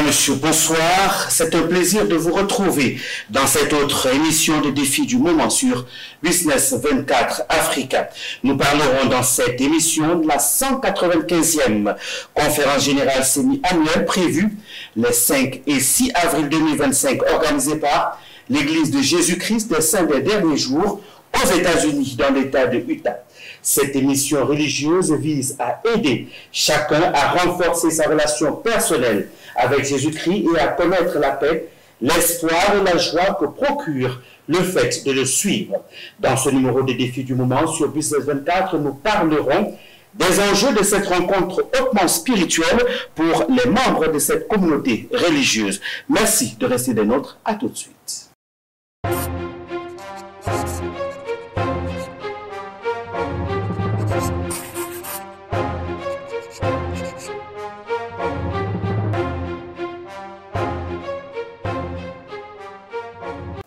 Madame, Monsieur, bonsoir. C'est un plaisir de vous retrouver dans cette autre émission de Défis du moment sur Business 24 Africa. Nous parlerons dans cette émission de la 195e conférence générale semi-annuelle prévue les 5 et 6 avril 2025, organisée par l'Église de Jésus-Christ des Saints des Derniers Jours aux États-Unis, dans l'État de Utah. Cette émission religieuse vise à aider chacun à renforcer sa relation personnelle avec Jésus-Christ et à connaître la paix, l'espoir et la joie que procure le fait de le suivre. Dans ce numéro des défis du moment sur Business 24, nous parlerons des enjeux de cette rencontre hautement spirituelle pour les membres de cette communauté religieuse. Merci de rester des nôtres. À tout de suite.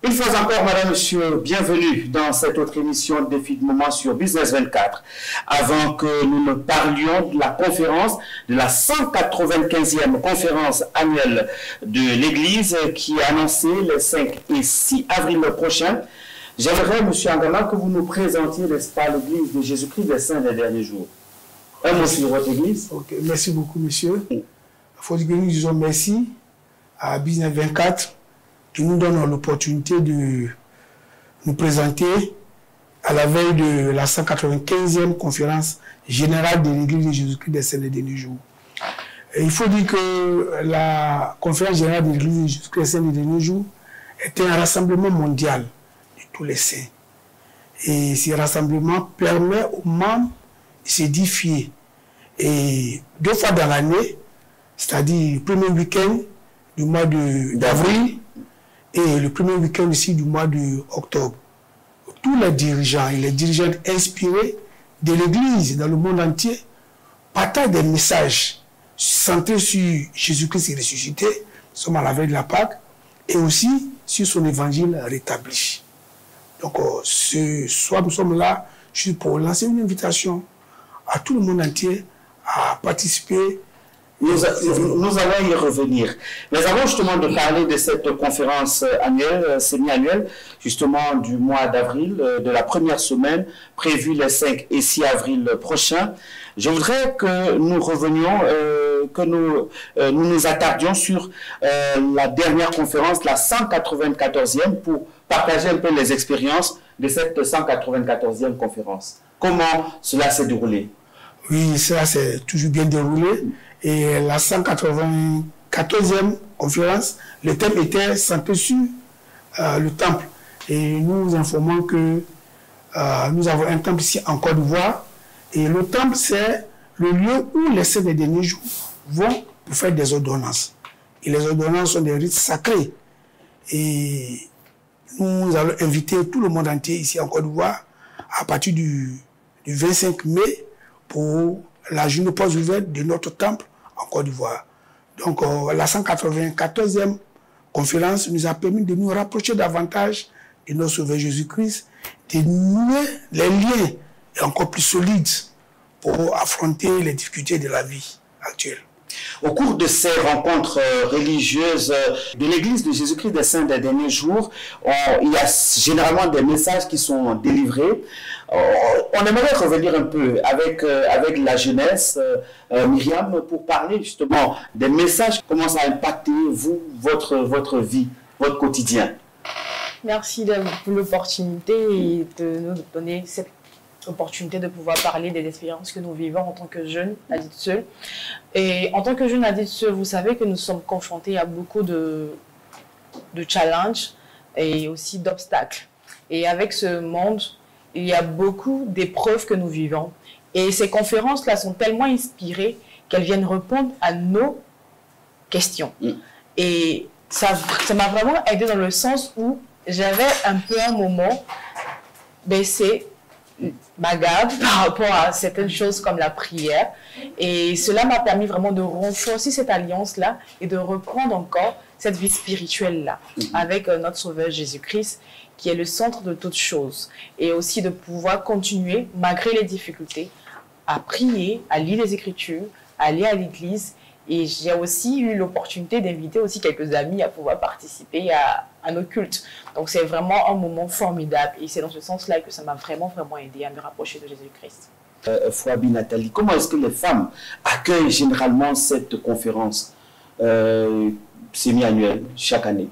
Une fois encore, Madame, Monsieur, bienvenue dans cette autre émission de Défis du moment sur Business 24. Avant que nous ne parlions de la conférence, de la 195e conférence annuelle de l'Église qui est annoncée les 5 et 6 avril prochain, j'aimerais, Monsieur Angala, que vous nous présentiez, n'est-ce pas, l'Église de Jésus-Christ des Saints des Derniers Jours. Un mot sur votre Église. Ok, merci beaucoup, Monsieur. Il faut dire que nous disons merci à Business 24 qui nous donne l'opportunité de nous présenter à la veille de la 195e conférence générale de l'Église de Jésus-Christ des Saints des Derniers Jours. Et il faut dire que la conférence générale de l'Église de Jésus-Christ des Saints des Derniers Jours est un rassemblement mondial de tous les saints. Et ce rassemblement permet aux membres de s'édifier. Et 2 fois dans l'année, c'est-à-dire le premier week-end du mois d'avril, et le premier week-end aussi du mois d'octobre. Tous les dirigeants et les dirigeantes inspirés de l'Église dans le monde entier partagent des messages centrés sur Jésus-Christ ressuscité, nous sommes à la veille de la Pâque, et aussi sur son évangile rétabli. Donc ce soir, nous sommes là juste pour lancer une invitation à tout le monde entier à participer. Nous allons y revenir. Mais avant justement de parler de cette conférence annuelle, semi-annuelle, justement du mois d'avril, de la première semaine, prévue les 5 et 6 avril prochains, je voudrais que nous revenions, que nous attardions sur la dernière conférence, la 194e, pour partager un peu les expériences de cette 194e conférence. Comment cela s'est déroulé? Oui, ça s'est toujours bien déroulé. Et la 194e conférence, le thème était centré sur le temple. Et nous vous informons que nous avons un temple ici en Côte d'Ivoire. Et le temple, c'est le lieu où les saints des derniers jours vont pour faire des ordonnances. Et les ordonnances sont des rites sacrés. Et nous allons inviter tout le monde entier ici en Côte d'Ivoire à partir du 25 mai pour la journée portes ouvertes de notre temple en Côte d'Ivoire. Donc la 194e conférence nous a permis de nous rapprocher davantage de notre Sauveur Jésus-Christ, de nouer les liens encore plus solides pour affronter les difficultés de la vie actuelle. Au cours de ces rencontres religieuses de l'Église de Jésus-Christ des Saints des Derniers Jours, il y a généralement des messages qui sont délivrés. On aimerait revenir un peu avec la jeunesse, Myriam, pour parler justement des messages, comment ça a impacté vous, votre vie, votre quotidien. Merci pour l'opportunité et de nous donner cette opportunité de pouvoir parler des expériences que nous vivons en tant que jeunes adultes seuls. Et en tant que jeunes adultes seuls, vous savez que nous sommes confrontés à beaucoup de challenges et aussi d'obstacles. Et avec ce monde, il y a beaucoup d'épreuves que nous vivons. Et ces conférences-là sont tellement inspirées qu'elles viennent répondre à nos questions. Et ça m'a vraiment aidé dans le sens où j'avais un peu un moment baissé ma garde par rapport à certaines choses comme la prière. Et cela m'a permis vraiment de renforcer cette alliance-là et de reprendre encore cette vie spirituelle-là avec notre Sauveur Jésus-Christ qui est le centre de toutes choses. Et aussi de pouvoir continuer, malgré les difficultés, à prier, à lire les Écritures, à aller à l'église Et j'ai aussi eu l'opportunité d'inviter aussi quelques amis à pouvoir participer à nos cultes. Donc c'est vraiment un moment formidable et c'est dans ce sens-là que ça m'a vraiment aidé à me rapprocher de Jésus-Christ. Fouabi Nathalie, comment est-ce que les femmes accueillent généralement cette conférence semi-annuelle chaque année?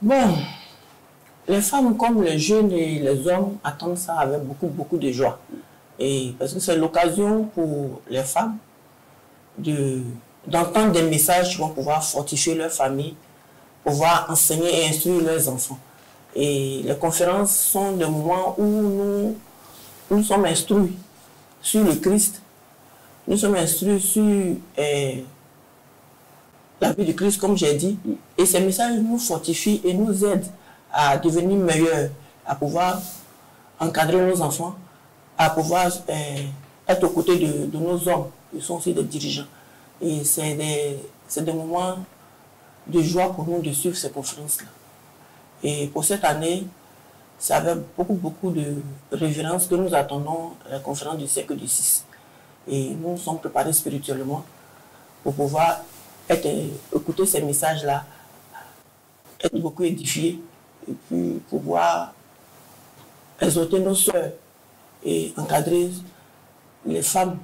Bon, les femmes comme les jeunes et les hommes attendent ça avec beaucoup de joie. Et parce que c'est l'occasion pour les femmes d'entendre des messages qui vont pouvoir fortifier leur famille, pouvoir enseigner et instruire leurs enfants. Et les conférences sont des moments où nous sommes instruits sur le Christ, nous sommes instruits sur la vie du Christ, comme j'ai dit, et ces messages nous fortifient et nous aident à devenir meilleurs, à pouvoir encadrer nos enfants, à pouvoir être aux côtés de nos hommes, qui sont aussi des dirigeants. Et c'est des moments de joie pour nous de suivre ces conférences-là. Et pour cette année, c'est avec beaucoup de révérence que nous attendons la conférence du siècle du 6. Et nous sommes préparés spirituellement pour pouvoir écouter ces messages-là, être beaucoup édifiés, et puis pouvoir exhorter nos sœurs et encadrer les femmes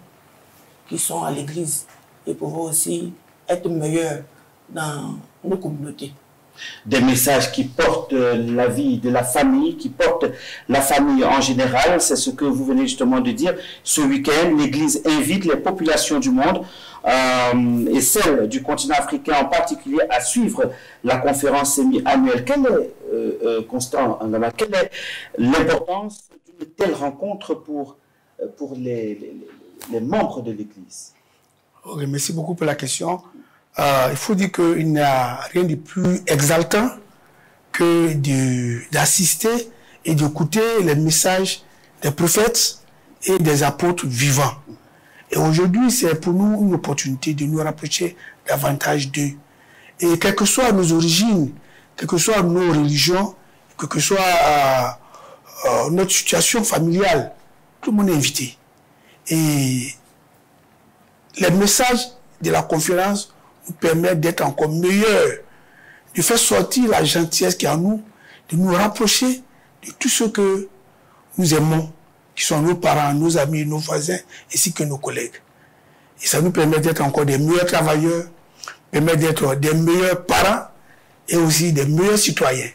qui sont à l'église et pouvoir aussi être meilleurs dans nos communautés. Des messages qui portent la vie de la famille, qui portent la famille en général, c'est ce que vous venez justement de dire. Ce week-end, l'Église invite les populations du monde et celles du continent africain en particulier à suivre la conférence semi-annuelle. Quelle est, Constant Ngama, quelle est l'importance d'une telle rencontre pour les membres de l'Église? Ok, merci beaucoup pour la question. Il faut dire qu'il n'y a rien de plus exaltant que d'assister et d'écouter les messages des prophètes et des apôtres vivants. Et aujourd'hui, c'est pour nous une opportunité de nous rapprocher davantage d'eux. Et quelles que soient nos origines, quelles que soient nos religions, quelle que soit notre situation familiale, tout le monde est invité. Et les messages de la conférence nous permettent d'être encore meilleurs, de faire sortir la gentillesse qui est en nous, de nous rapprocher de tous ceux que nous aimons, qui sont nos parents, nos amis, nos voisins, ainsi que nos collègues. Et ça nous permet d'être encore des meilleurs travailleurs, permet d'être des meilleurs parents et aussi des meilleurs citoyens.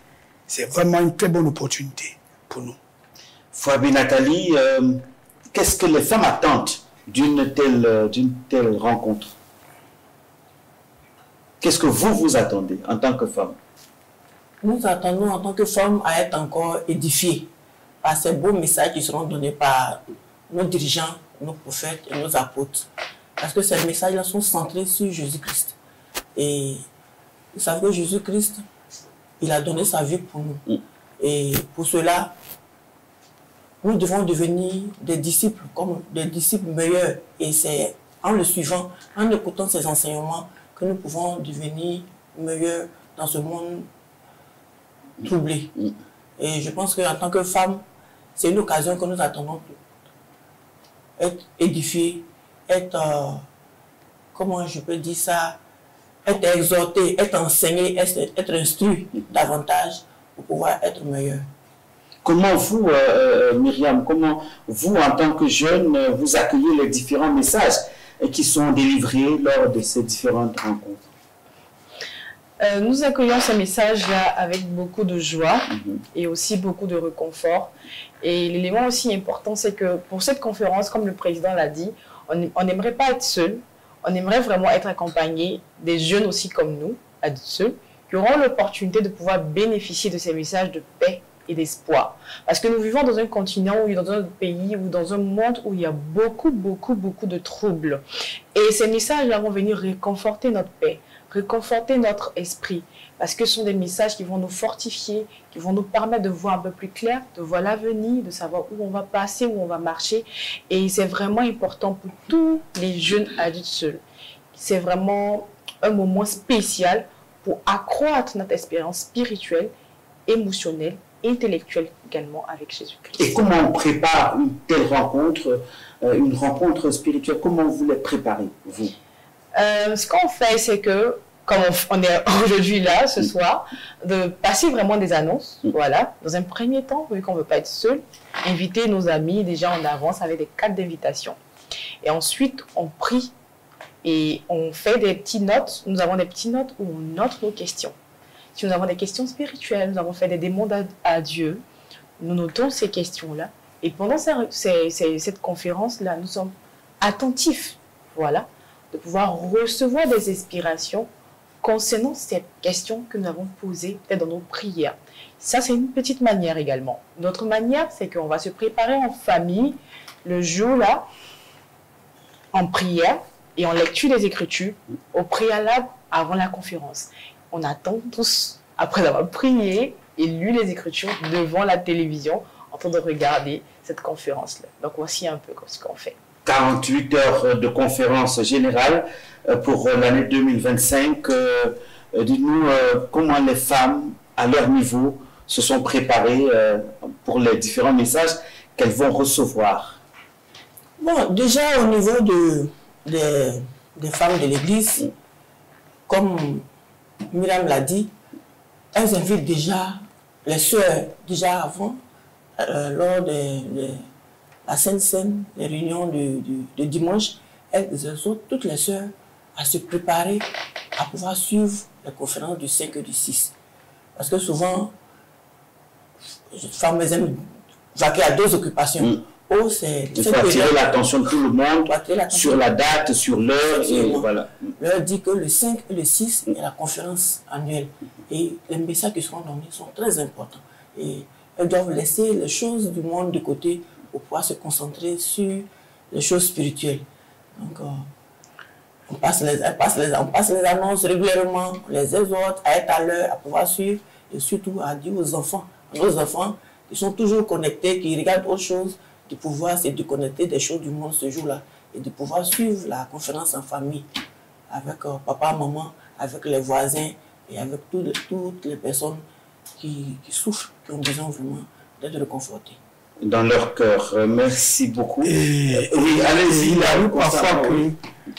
C'est vraiment une très bonne opportunité pour nous. Fouabi Nathalie, qu'est-ce que les femmes attendent d'une telle rencontre? Qu'est-ce que vous attendez en tant que femme? Nous attendons en tant que femmes à être encore édifiées par ces beaux messages qui seront donnés par nos dirigeants, nos prophètes et nos apôtres. Parce que ces messages-là sont centrés sur Jésus-Christ. Et vous savez que Jésus-Christ, il a donné sa vie pour nous. Et pour cela, nous devons devenir des disciples, comme des disciples meilleurs. Et c'est en le suivant, en écoutant ses enseignements, que nous pouvons devenir meilleurs dans ce monde troublé. Et je pense qu'en tant que femme, c'est une occasion que nous attendons. Être édifiés, être, comment je peux dire ça, être exhortés, être enseignés, être instruits davantage pour pouvoir être meilleurs. Comment vous, Myriam, comment vous, en tant que jeune, vous accueillez les différents messages qui sont délivrés lors de ces différentes rencontres? Nous accueillons ces messages-là avec beaucoup de joie et aussi beaucoup de réconfort. Et l'élément aussi important, c'est que pour cette conférence, comme le président l'a dit, on n'aimerait pas être seul, on aimerait vraiment être accompagné des jeunes aussi comme nous, adultes seuls, qui auront l'opportunité de pouvoir bénéficier de ces messages de paix et d'espoir. Parce que nous vivons dans un continent, ou dans un pays, ou dans un monde où il y a beaucoup de troubles. Et ces messages-là vont venir réconforter notre paix, réconforter notre esprit. Parce que ce sont des messages qui vont nous fortifier, qui vont nous permettre de voir un peu plus clair, de voir l'avenir, de savoir où on va passer, où on va marcher. Et c'est vraiment important pour tous les jeunes adultes seuls. C'est vraiment un moment spécial pour accroître notre expérience spirituelle, émotionnelle, intellectuelle également avec Jésus-Christ. Et comment on prépare une telle rencontre, une rencontre spirituelle? Comment vous les préparez, vous? Ce qu'on fait, c'est que, comme on est aujourd'hui là, ce soir, de passer vraiment des annonces. Voilà. Dans un premier temps, vu qu'on ne veut pas être seul, inviter nos amis déjà en avance avec des cartes d'invitation. Et ensuite, on prie et on fait des petites notes. Nous avons des petites notes où on note nos questions. Si nous avons des questions spirituelles, nous avons fait des demandes à Dieu, nous notons ces questions-là. Et pendant cette conférence-là, nous sommes attentifs, voilà, de pouvoir recevoir des inspirations concernant cette question que nous avons posée dans nos prières. Ça, c'est une petite manière également. Notre manière, c'est qu'on va se préparer en famille le jour-là, en prière et en lecture des Écritures, au préalable avant la conférence. On attend tous, après avoir prié et lu les Écritures devant la télévision, en train de regarder cette conférence-là. Donc, voici un peu ce qu'on fait. 48 heures de conférence générale pour l'année 2025. Dites-nous comment les femmes, à leur niveau, se sont préparées pour les différents messages qu'elles vont recevoir. Bon, déjà au niveau des femmes de l'Église, comme Myriam l'a dit, elles invitent déjà les sœurs, déjà avant, lors de la Sainte Seine, les réunions de dimanche, elles exhortent toutes les sœurs à se préparer à pouvoir suivre les conférences du 5 et du 6. Parce que souvent, les femmes aiment vaquer à deux occupations. Il faut attirer l'attention de tout le monde sur la date, sur l'heure. Voilà. Leur dit que le 5 et le 6 est la conférence annuelle. Et les messages qui seront donnés sont très importants. Et elles doivent laisser les choses du monde de côté pour pouvoir se concentrer sur les choses spirituelles. Donc, on passe les annonces régulièrement, on les exhorte à être à l'heure, à pouvoir suivre, et surtout à dire aux enfants, nos enfants, qui sont toujours connectés, qui regardent autre chose, de pouvoir se déconnecter des choses du monde ce jour-là et de pouvoir suivre la conférence en famille avec papa, maman, avec les voisins et avec toutes les personnes qui souffrent, qui ont besoin vraiment d'être réconfortées. Dans leur cœur. Merci beaucoup. Et oui, allez-y. Il arrive parfois que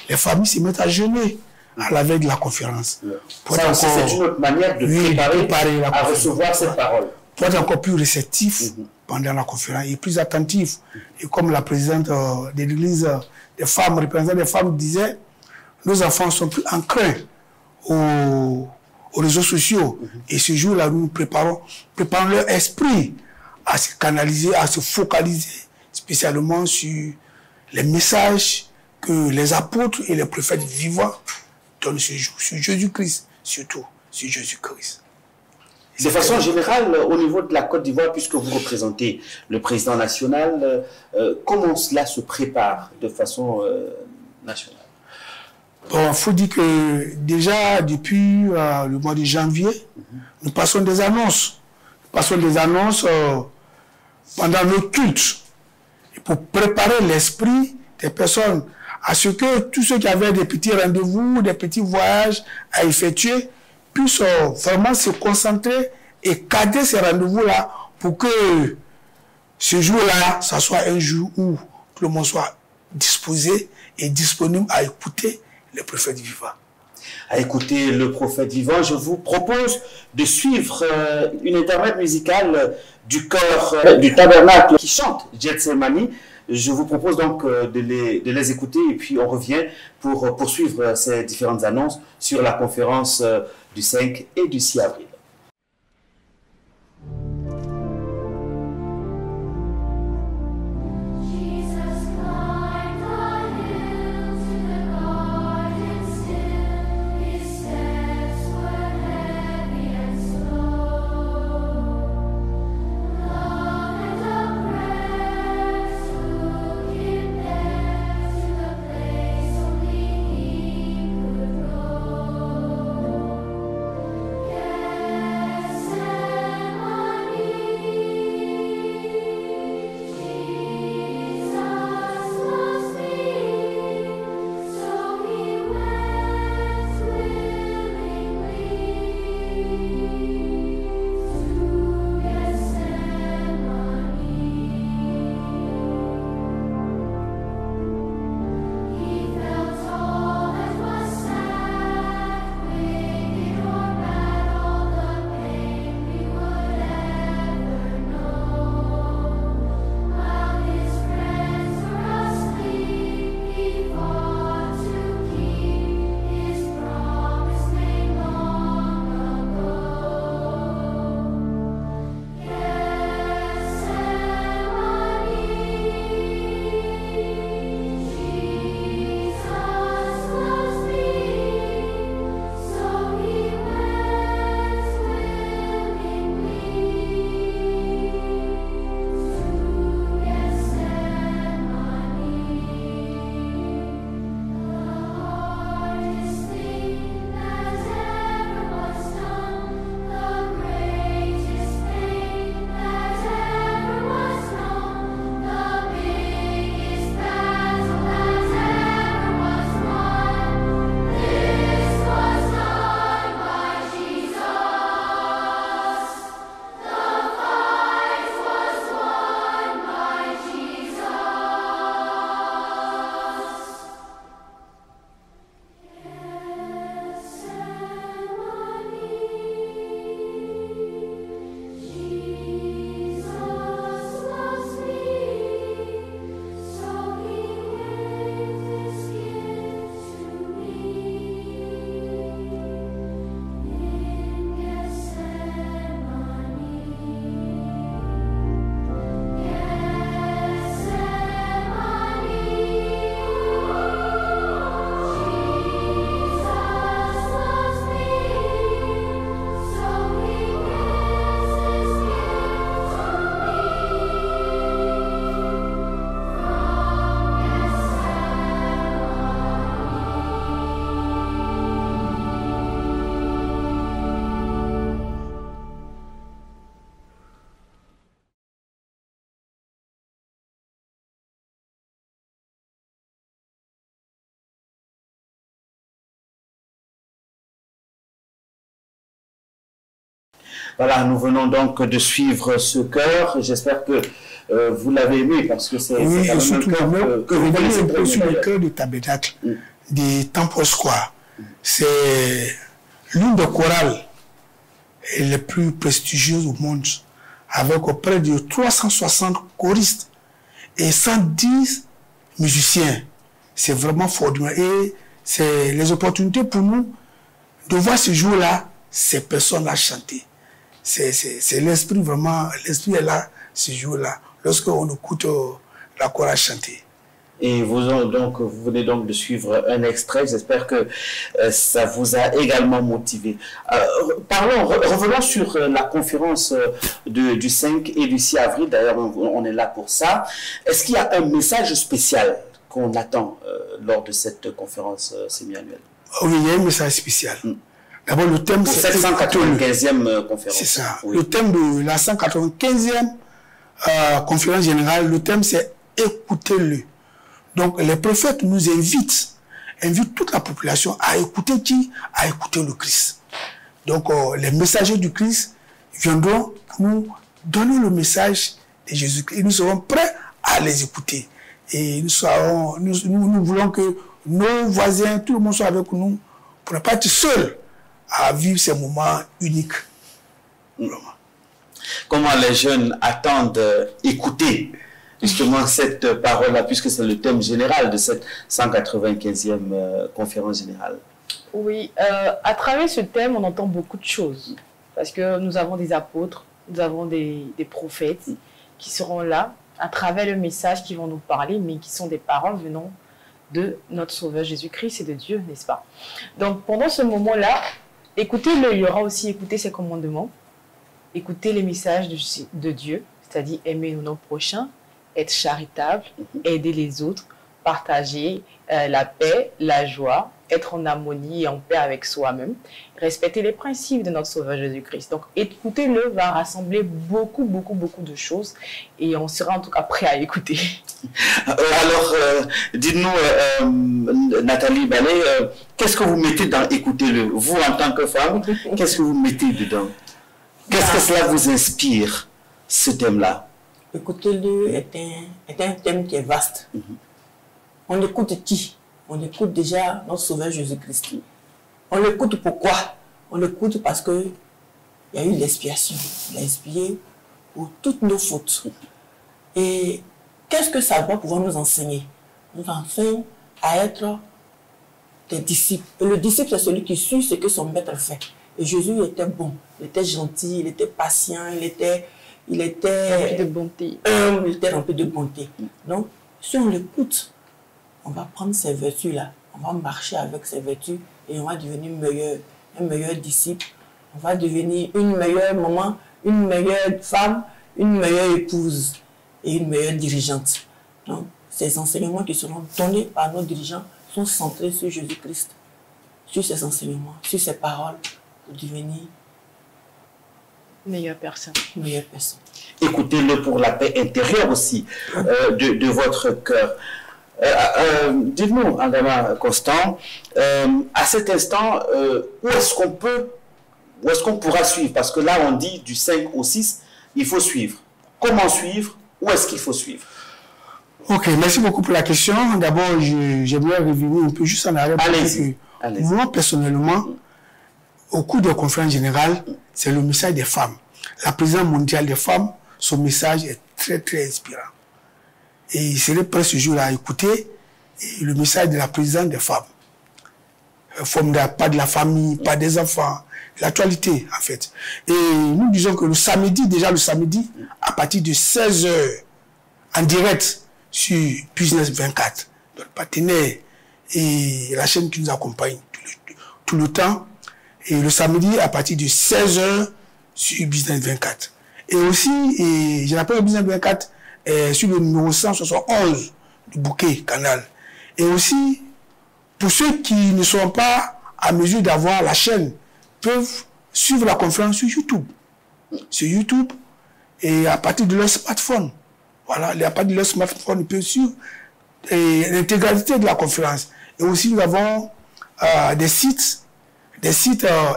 les familles se mettent à jeûner à la veille de la conférence. Ça, c'est une autre manière de préparer à recevoir cette parole. Pour être encore plus réceptif pendant la conférence et plus attentif. Et comme la présidente de l'église des femmes, représentante des femmes, disait, nos enfants sont plus enclins aux réseaux sociaux. Et ce jour-là, nous préparons leur esprit à se canaliser, à se focaliser spécialement sur les messages que les apôtres et les prophètes vivants donnent ce jour, sur Jésus-Christ, surtout sur Jésus-Christ. De façon générale, au niveau de la Côte d'Ivoire, puisque vous représentez le président national, comment cela se prépare de façon nationale? Bon, il faut dire que déjà, depuis le mois de janvier, nous passons des annonces. Nous passons des annonces pendant nos cultes. Et pour préparer l'esprit des personnes à ce que tous ceux qui avaient des petits rendez-vous, des petits voyages à effectuer, puissent vraiment se concentrer et cadrer ces rendez-vous-là pour que ce jour-là, ça soit un jour où tout le monde soit disposé et disponible à écouter le prophète vivant. À écouter le prophète vivant, je vous propose de suivre une intermède musicale du chœur du tabernacle qui chante Getsemani. Je vous propose donc de les écouter et puis on revient pour poursuivre ces différentes annonces sur la conférence du 5 et du 6 avril. Yeah. Voilà, nous venons donc de suivre ce chœur. J'espère que vous l'avez aimé parce que c'est oui, quand même surtout un chœur que vous connaissez un très peu sur bien. le chœur du tabernacle des Temple Square. C'est l'une des chorales les plus prestigieuses au monde, avec près de 360 choristes et 110 musiciens. C'est vraiment formidable. Et c'est les opportunités pour nous de voir ce jour-là, ces personnes-là chanter. C'est l'esprit vraiment, l'esprit est là ce jour-là, lorsqu'on écoute la chorale chanter. Et vous venez donc de suivre un extrait. J'espère que ça vous a également motivé. Revenons sur la conférence du 5 et du 6 avril. D'ailleurs, on est là pour ça. Est-ce qu'il y a un message spécial qu'on attend lors de cette conférence semi-annuelle? Oui, il y a un message spécial. D'abord, le thème, c'est la 195e conférence. C'est ça. Oui. Le thème de la 195e conférence générale, le thème, c'est « Écoutez-le ». Donc, les prophètes nous invitent toute la population à écouter qui? À écouter le Christ. Donc, les messagers du Christ viendront pour nous donner le message de Jésus-Christ. Et nous serons prêts à les écouter. Et nous voulons que nos voisins, tout le monde soit avec nous pour ne pas être seuls à vivre ces moments uniques. Comment les jeunes attendent écouter justement cette parole-là, puisque c'est le thème général de cette 195e conférence générale? Oui, à travers ce thème, on entend beaucoup de choses. Parce que nous avons des apôtres, nous avons des prophètes qui seront là, à travers le message qui vont nous parler, mais qui sont des paroles venant de notre Sauveur Jésus-Christ et de Dieu, n'est-ce pas? Donc, pendant ce moment-là, écoutez-le, il y aura aussi écouter ses commandements, écouter les messages de Dieu, c'est-à-dire aimer nos prochains, être charitable, aider les autres, partager la paix, la joie, être en harmonie et en paix avec soi-même, respecter les principes de notre Sauveur Jésus-Christ. Donc, écouter-le va rassembler beaucoup de choses et on sera en tout cas prêt à écouter. Alors, dites-nous, Nathalie Ballet, qu'est-ce que vous mettez dans écoutez-le? Vous, en tant que femme, qu'est-ce que vous mettez dedans? Qu'est-ce que cela vous inspire, ce thème-là? Écoutez-le est un thème qui est vaste. On écoute qui? On écoute déjà notre Sauveur Jésus-Christ. On l'écoute pourquoi? On l'écoute parce qu'il y a eu l'expiation. Il a expié pour toutes nos fautes. Et qu'est-ce que ça va pouvoir nous enseigner? Nous enseigne à être des disciples. Et le disciple, c'est celui qui suit ce que son maître fait. Et Jésus était bon, il était gentil, il était patient, il était rempli de bonté. Il était rempli de bonté. Donc, si on l'écoute, on va prendre ces vertus-là, on va marcher avec ces vertus et on va devenir un meilleur disciple. On va devenir une meilleure maman, une meilleure femme, une meilleure épouse et une meilleure dirigeante. Donc, ces enseignements qui seront donnés par nos dirigeants sont centrés sur Jésus-Christ, sur ses enseignements, sur ses paroles, pour devenir meilleure personne. Écoutez-le pour la paix intérieure aussi de votre cœur. Dites-nous, Andama Constant, à cet instant, où est-ce qu'on pourra suivre? Parce que là, on dit du 5 au 6, il faut suivre. Comment suivre? Où est-ce qu'il faut suivre? Ok, merci beaucoup pour la question. D'abord, j'aimerais revenir un peu juste en arrière. Allez-y. Moi, personnellement, au cours de la conférence générale, c'est le message des femmes. La présidente mondiale des femmes, son message est très inspirant. Et il serait prêt ce jour-là à écouter le message de la présidente des femmes. Pas de la famille, pas des enfants, l'actualité en fait. Et nous disons que le samedi, à partir de 16h, en direct sur Business 24, notre partenaire et la chaîne qui nous accompagne tout le temps. Et le samedi, à partir de 16h, sur Business 24. Et aussi, je rappelle Business 24 sur le numéro 171 du bouquet canal. Et aussi, pour ceux qui ne sont pas à mesure d'avoir la chaîne, peuvent suivre la conférence sur YouTube. Sur YouTube, et à partir de leur smartphone. Voilà, à partir de leur smartphone, ils peuvent suivre l'intégralité de la conférence. Et aussi, nous avons des sites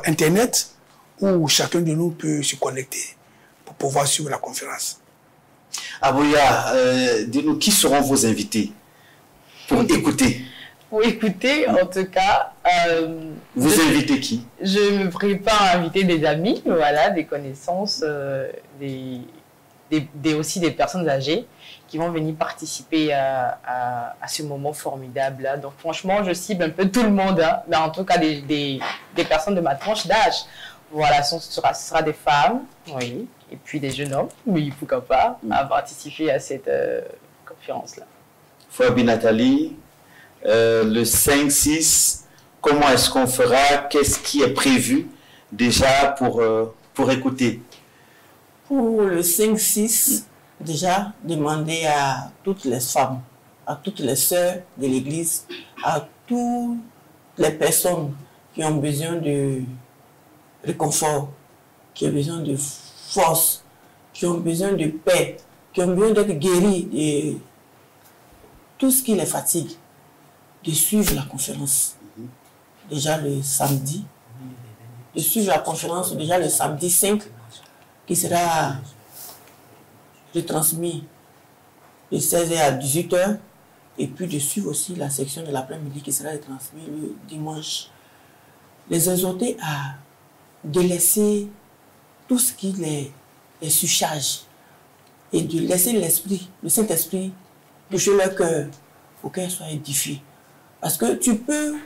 internet où chacun de nous peut se connecter pour pouvoir suivre la conférence. Abouya, dis-nous, qui seront vos invités pour écouter? Pour écouter, en tout cas... vous invitez qui? Je me prépare à inviter des amis, voilà, des connaissances, aussi des personnes âgées qui vont venir participer à ce moment formidable-là. Donc franchement, je cible un peu tout le monde, hein, mais en tout cas des personnes de ma tranche d'âge. Voilà, ce sera des femmes, oui, et puis des jeunes hommes, oui, pourquoi pas, à participer à cette conférence-là. Fouabi Nathalie, le 5-6, comment est-ce qu'on fera? Qu'est-ce qui est prévu déjà pour écouter? Pour le 5-6, déjà, demander à toutes les femmes, à toutes les sœurs de l'Église, à toutes les personnes qui ont besoin de réconfort, qui ont besoin de force, qui ont besoin de paix, qui ont besoin d'être guéris de tout ce qui les fatigue, de suivre la conférence. Déjà le samedi, de suivre la conférence déjà le samedi 5, qui sera retransmis de 16h à 18h, et puis de suivre aussi la section de l'après-midi qui sera retransmise le dimanche. Les exhorter à délaisser tout ce qui les surcharge et de laisser l'esprit, le Saint-Esprit, toucher leur cœur pour qu'elles soient édifiées. Parce que tu peux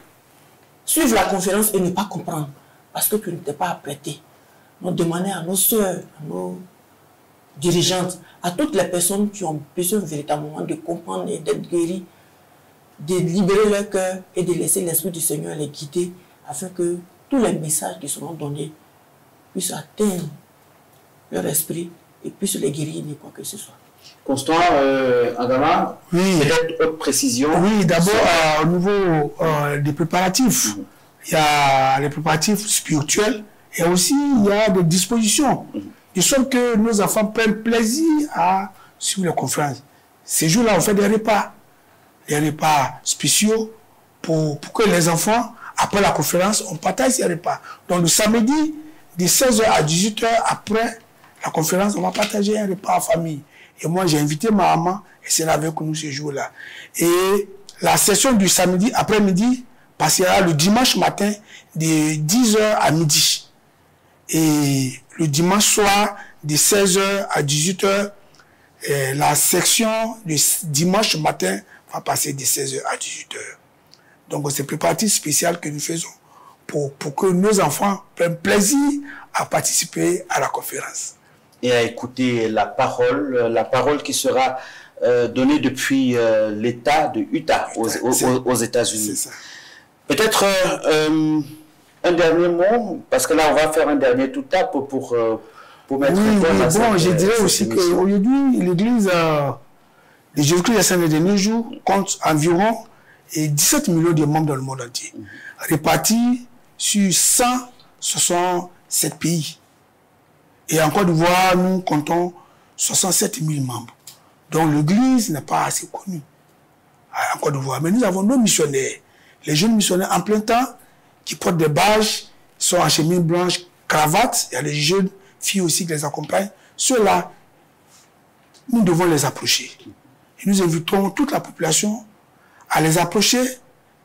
suivre la conférence et ne pas comprendre parce que tu ne t'es pas apprêté. Donc demander à nos soeurs, à nos dirigeantes, à toutes les personnes qui ont besoin véritablement de comprendre et d'être guéries, de libérer leur cœur et de laisser l'Esprit du Seigneur les guider afin que tous les messages qui seront donnés puissent atteindre leur esprit et puissent les guérir de quoi que ce soit. Constant, Adama, oui. Peut-être autre précision. Oui, d'abord au niveau des préparatifs. Il y a les préparatifs spirituels et aussi il y a des dispositions. De sorte que nos enfants prennent plaisir à suivre les conférences. Ces jours-là, on fait des repas spéciaux pour que les enfants, après la conférence, on partage ces repas. Donc le samedi, de 16h à 18h, après la conférence, on va partager un repas en famille. Et moi, j'ai invité ma maman, et c'est là avec nous ce jour-là. Et la session du samedi après-midi passera le dimanche matin de 10h à midi. Et le dimanche soir, de 16h à 18h, la section du dimanche matin va passer de 16h à 18h. Donc, c'est préparatif spécial que nous faisons pour que nos enfants prennent plaisir à participer à la conférence. Et à écouter la parole qui sera donnée depuis l'État de Utah aux États-Unis. Peut-être un dernier mot, parce que là on va faire un dernier tout tap pour mettre bon, je dirais aussi qu'aujourd'hui, l'Église de Jésus-Christ des Saints des derniers jours compte environ 17 millions de membres dans le monde entier, répartis sur 167 pays. Et en Côte d'Ivoire, nous comptons 67 000 membres. Donc l'Église n'est pas assez connue en Côte d'Ivoire. Mais nous avons nos missionnaires, les jeunes missionnaires en plein temps, qui portent des badges, sont en chemise blanche, cravate. Il y a les jeunes filles aussi qui les accompagnent. Ceux-là, nous devons les approcher. Et nous invitons toute la population à les approcher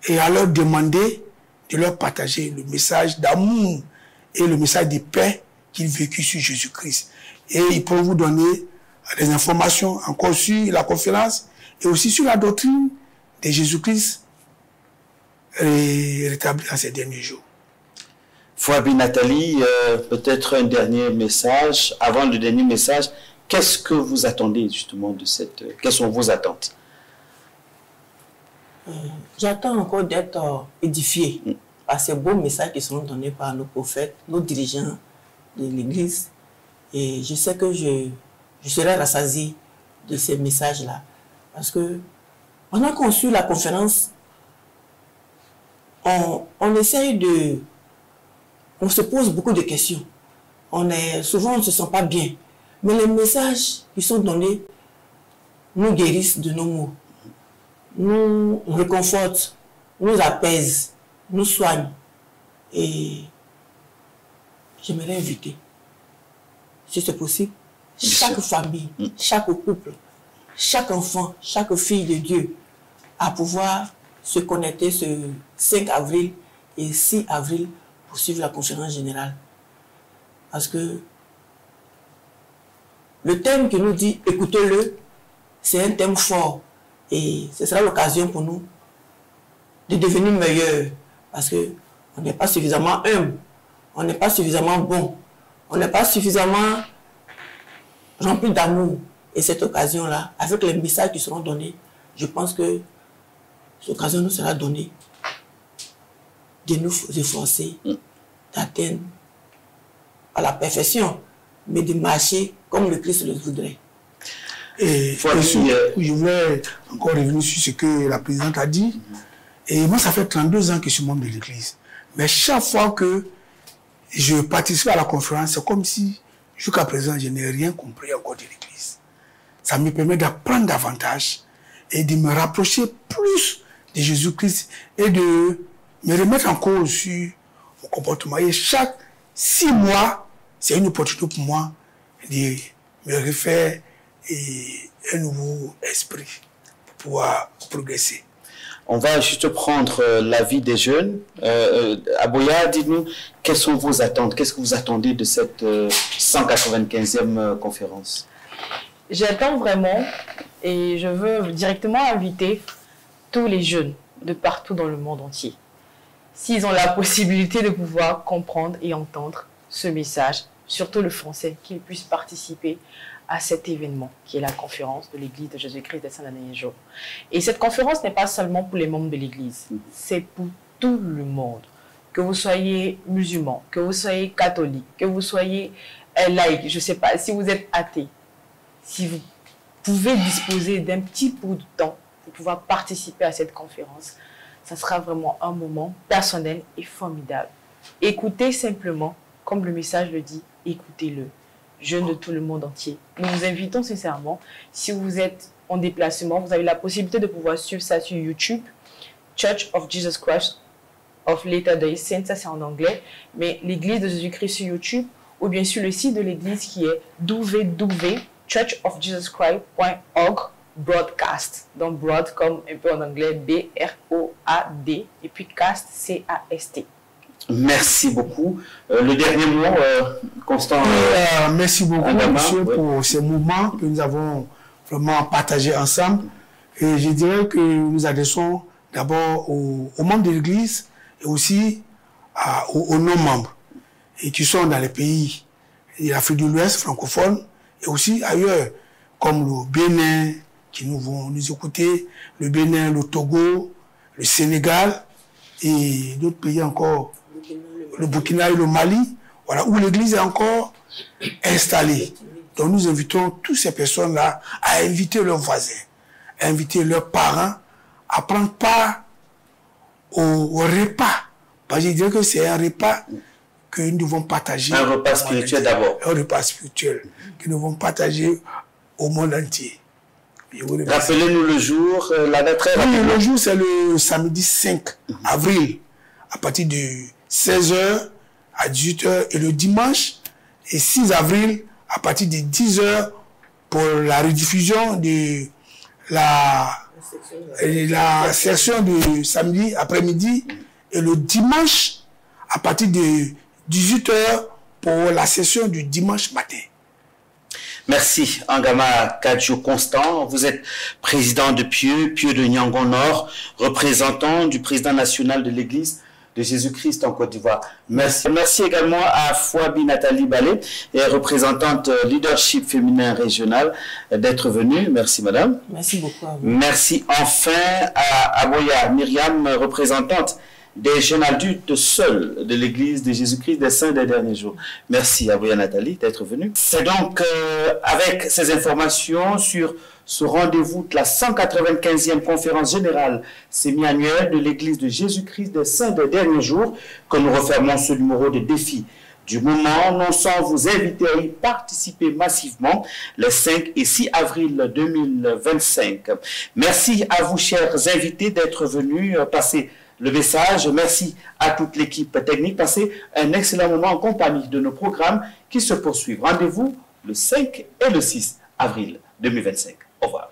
et à leur demander de leur partager le message d'amour et le message de paix qu'ils vécu sur Jésus-Christ. Et ils pourront vous donner des informations encore sur la conférence et aussi sur la doctrine de Jésus-Christ rétabli dans ces derniers jours. Fouabi Nathalie, peut-être un dernier message. Avant le dernier message, qu'est-ce que vous attendez justement de cette... Quelles sont vos attentes? J'attends encore d'être édifié par ces beaux messages qui seront donnés par nos prophètes, nos dirigeants de l'Église. Et je sais que je serai rassasié de ces messages-là. Parce que pendant qu'on suit la conférence, on essaye de... On se pose beaucoup de questions. Souvent, on ne se sent pas bien. Mais les messages qui sont donnés nous guérissent de nos maux, nous réconfortent, nous apaisent, nous soignent. Et j'aimerais inviter, si c'est possible, chaque famille, chaque couple, chaque enfant, chaque fille de Dieu à pouvoir se connecter ce 5 avril et 6 avril pour suivre la conférence générale. Parce que le thème qui nous dit « écoutez-le », c'est un thème fort. Et ce sera l'occasion pour nous de devenir meilleurs. Parce qu'on n'est pas suffisamment humble, on n'est pas suffisamment bon, on n'est pas suffisamment rempli d'amour. Et cette occasion-là, avec les messages qui seront donnés, je pense que cette occasion nous sera donnée de nous efforcer d'atteindre à la perfection, mais de marcher comme le Christ le voudrait. Et je voulais encore revenir sur ce que la présidente a dit. Et moi, ça fait 32 ans que je suis membre de l'Église. Mais chaque fois que je participe à la conférence, c'est comme si, jusqu'à présent, je n'ai rien compris encore de l'Église. Ça me permet d'apprendre davantage et de me rapprocher plus de Jésus-Christ et de me remettre en cause sur mon comportement. Et chaque 6 mois, c'est une opportunité pour moi de me refaire un nouveau esprit pour pouvoir progresser. On va juste prendre l'avis des jeunes. Aboya, dites-nous, quelles sont vos attentes? Qu'est-ce que vous attendez de cette 195e conférence? J'attends vraiment et je veux directement inviter tous les jeunes de partout dans le monde entier. S'ils ont la possibilité de pouvoir comprendre et entendre ce message, surtout le français, qu'ils puissent participer à cet événement qui est la conférence de l'Église de Jésus-Christ des Saints des Derniers Jours. Et cette conférence n'est pas seulement pour les membres de l'Église, c'est pour tout le monde. Que vous soyez musulman, que vous soyez catholique, que vous soyez laïque, je ne sais pas, si vous êtes athée, si vous pouvez disposer d'un petit bout de temps pour pouvoir participer à cette conférence, ça sera vraiment un moment personnel et formidable. Écoutez simplement, comme le message le dit, écoutez-le. Jeunes de tout le monde entier. Nous vous invitons sincèrement, si vous êtes en déplacement, vous avez la possibilité de pouvoir suivre ça sur YouTube, Church of Jesus Christ of Latter-day Saints, ça c'est en anglais, mais l'Église de Jésus-Christ sur YouTube, ou bien sur le site de l'Église qui est www.churchofjesuschrist.org broadcast. Donc broad comme un peu en anglais, B-R-O-A-D, et puis cast, C-A-S-T. Merci beaucoup. Le dernier mot, Constant. Merci beaucoup, monsieur, pour ces moments que nous avons vraiment partagés ensemble. Et je dirais que nous adressons d'abord aux membres de l'Église et aussi aux non-membres et qui sont dans les pays de l'Afrique de l'Ouest francophone et aussi ailleurs, comme le Bénin, qui nous vont nous écouter, le Bénin, le Togo, le Sénégal et d'autres pays encore, le Burkina et le Mali, voilà, où l'Église est encore installée. Donc nous invitons toutes ces personnes-là à inviter leurs voisins, à inviter leurs parents, à prendre part au repas. Parce que je dirais que c'est un repas que nous devons partager. Un repas spirituel d'abord. Un repas spirituel que nous devons partager au monde entier. Rappelez-nous le jour, la date très rapidement. Oui, le jour c'est le samedi 5 avril, à partir de 16h à 18h, et le dimanche, et 6 avril, à partir de 10h, pour la rediffusion de la session de samedi après-midi, et le dimanche, à partir de 18h, pour la session du dimanche matin. Merci, Angama Kadjo Constant. Vous êtes président de Pieux de Niangon Nord, représentant du président national de l'Église de Jésus-Christ en Côte d'Ivoire. Merci. Merci également à Fouabi Nathalie Balé, représentante leadership féminin régional, d'être venue. Merci, madame. Merci beaucoup à vous. Merci enfin à Aboya Myriam, représentante des jeunes adultes seuls de l'Église de Jésus-Christ des Saints des Derniers Jours. Merci à Aboya Nathalie d'être venue. C'est donc avec ces informations sur ce rendez-vous de la 195e conférence générale semi-annuelle de l'Église de Jésus-Christ des Saints des Derniers Jours que nous refermons ce numéro de défi du moment, non sans vous inviter à y participer massivement les 5 et 6 avril 2025. Merci à vous, chers invités, d'être venus passer le message. Merci à toute l'équipe technique. Passez un excellent moment en compagnie de nos programmes qui se poursuivent. Rendez-vous le 5 et le 6 avril 2025. Au revoir.